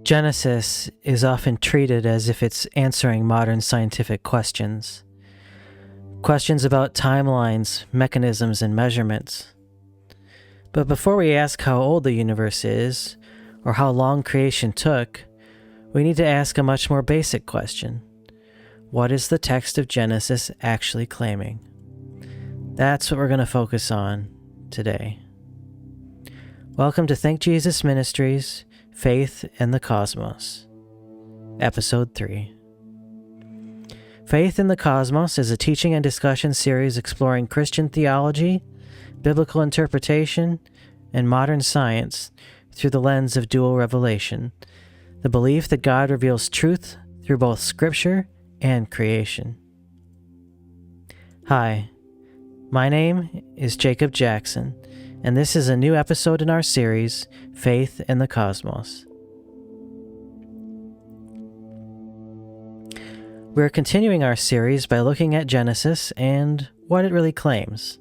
Genesis is often treated as if it's answering modern scientific questions. Questions about timelines, mechanisms, and measurements. But before we ask how old the universe is, or how long creation took, we need to ask a much more basic question. What is the text of Genesis actually claiming? That's what we're going to focus on today. Welcome to ThinkJesus Ministries, Faith in the Cosmos, Episode 3. Faith in the Cosmos is a teaching and discussion series exploring Christian theology, biblical interpretation, and modern science through the lens of dual revelation, the belief that God reveals truth through both Scripture and creation. Hi, my name is Jacob Jackson, and this is a new episode in our series, Faith in the Cosmos. We're continuing our series by looking at Genesis and what it really claims.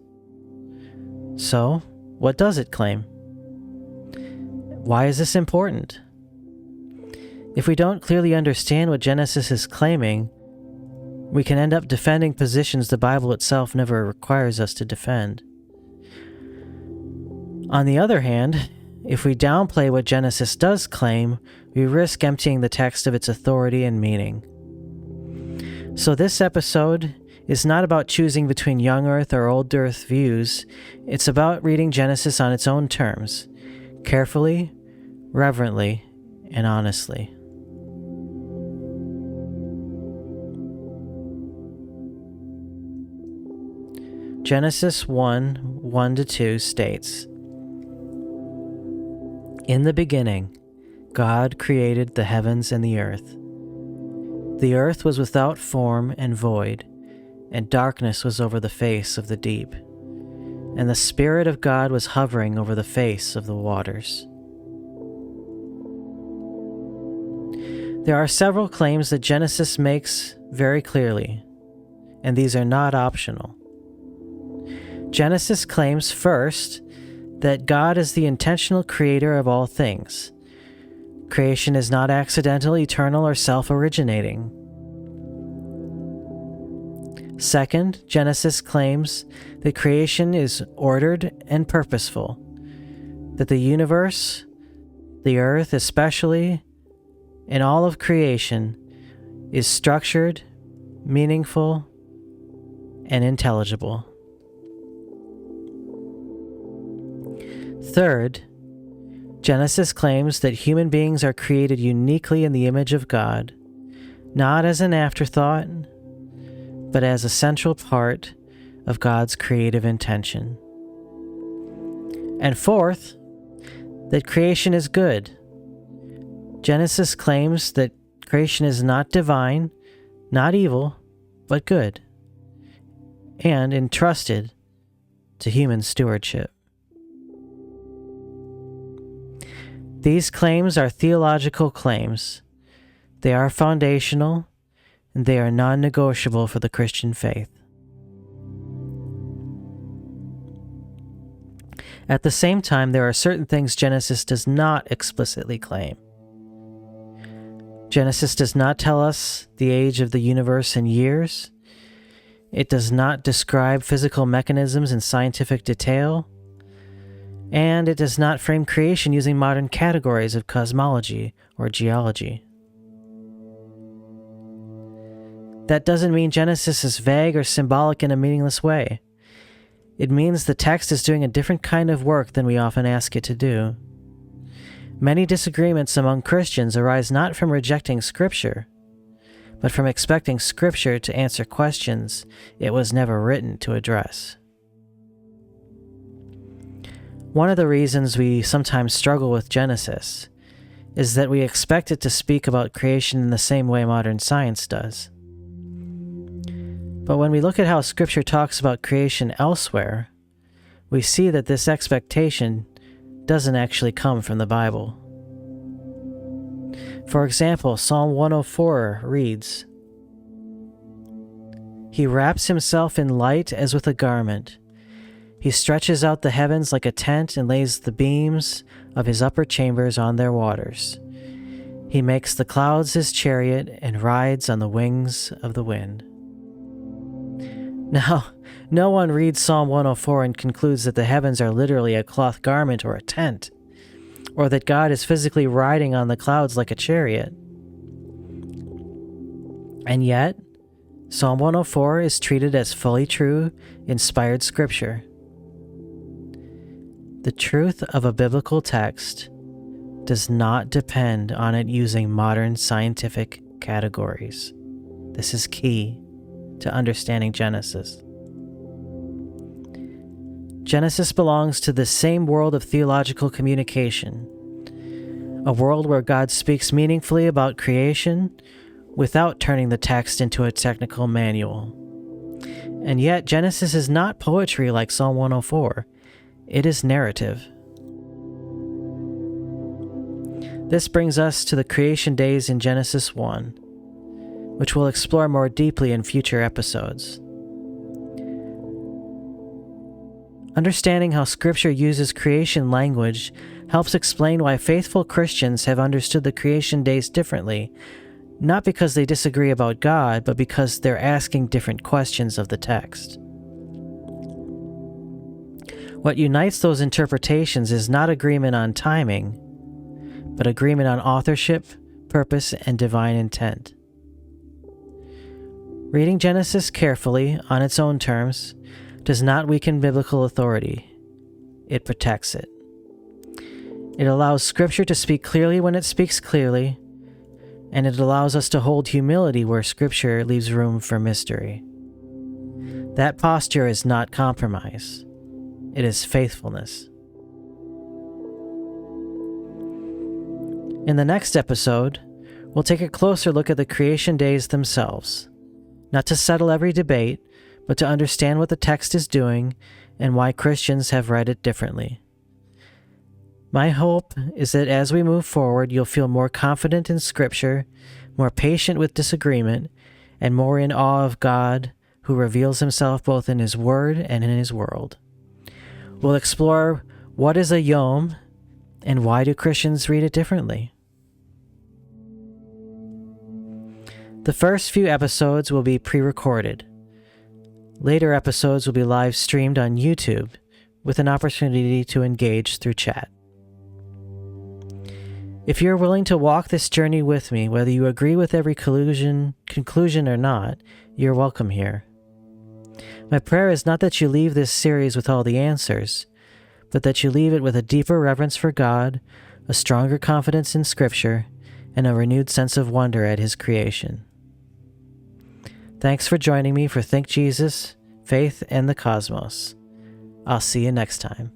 So, what does it claim? Why is this important? If we don't clearly understand what Genesis is claiming, we can end up defending positions the Bible itself never requires us to defend. On the other hand, if we downplay what Genesis does claim, we risk emptying the text of its authority and meaning. So this episode is not about choosing between young Earth or old Earth views. It's about reading Genesis on its own terms, carefully, reverently, and honestly. Genesis 1:1-2 states, "In the beginning, God created the heavens and the earth. The earth was without form and void, and darkness was over the face of the deep, and the Spirit of God was hovering over the face of the waters." There are several claims that Genesis makes very clearly, and these are not optional. Genesis claims first that God is the intentional creator of all things. Creation is not accidental, eternal, or self-originating. Second, Genesis claims that creation is ordered and purposeful, that the universe, the earth especially, and all of creation is structured, meaningful, and intelligible. Third, Genesis claims that human beings are created uniquely in the image of God, not as an afterthought, but as a central part of God's creative intention. And fourth, that creation is good. Genesis claims that creation is not divine, not evil, but good, and entrusted to human stewardship. These claims are theological claims. They are foundational, and they are non-negotiable for the Christian faith. At the same time, there are certain things Genesis does not explicitly claim. Genesis does not tell us the age of the universe in years. It does not describe physical mechanisms in scientific detail. And it does not frame creation using modern categories of cosmology or geology. That doesn't mean Genesis is vague or symbolic in a meaningless way. It means the text is doing a different kind of work than we often ask it to do. Many disagreements among Christians arise not from rejecting Scripture, but from expecting Scripture to answer questions it was never written to address. One of the reasons we sometimes struggle with Genesis is that we expect it to speak about creation in the same way modern science does. But when we look at how Scripture talks about creation elsewhere, we see that this expectation doesn't actually come from the Bible. For example, Psalm 104 reads, "He wraps himself in light as with a garment. He stretches out the heavens like a tent and lays the beams of his upper chambers on their waters. He makes the clouds his chariot and rides on the wings of the wind. Now, no one reads Psalm 104 and concludes that the heavens are literally a cloth garment or a tent, or that God is physically riding on the clouds like a chariot. And yet, Psalm 104 is treated as fully true, inspired scripture. The truth of a biblical text does not depend on it using modern scientific categories. This is key to understanding Genesis. Genesis belongs to the same world of theological communication, a world where God speaks meaningfully about creation without turning the text into a technical manual. And yet, Genesis is not poetry like Psalm 104. It is narrative. This brings us to the creation days in Genesis 1, which we'll explore more deeply in future episodes. Understanding how Scripture uses creation language helps explain why faithful Christians have understood the creation days differently, not because they disagree about God, but because they're asking different questions of the text. What unites those interpretations is not agreement on timing, but agreement on authorship, purpose, and divine intent. Reading Genesis carefully, on its own terms, does not weaken biblical authority. It protects it. It allows Scripture to speak clearly when it speaks clearly, and it allows us to hold humility where Scripture leaves room for mystery. That posture is not compromise. It is faithfulness. In the next episode, we'll take a closer look at the creation days themselves, not to settle every debate, but to understand what the text is doing and why Christians have read it differently. My hope is that as we move forward, you'll feel more confident in Scripture, more patient with disagreement, and more in awe of God, who reveals himself both in his word and in his world. We'll explore what is a yom and why do Christians read it differently. The first few episodes will be pre-recorded. Later episodes will be live streamed on YouTube with an opportunity to engage through chat. If you're willing to walk this journey with me, whether you agree with every conclusion or not, you're welcome here. My prayer is not that you leave this series with all the answers, but that you leave it with a deeper reverence for God, a stronger confidence in Scripture, and a renewed sense of wonder at His creation. Thanks for joining me for Think Jesus, Faith, and the Cosmos. I'll see you next time.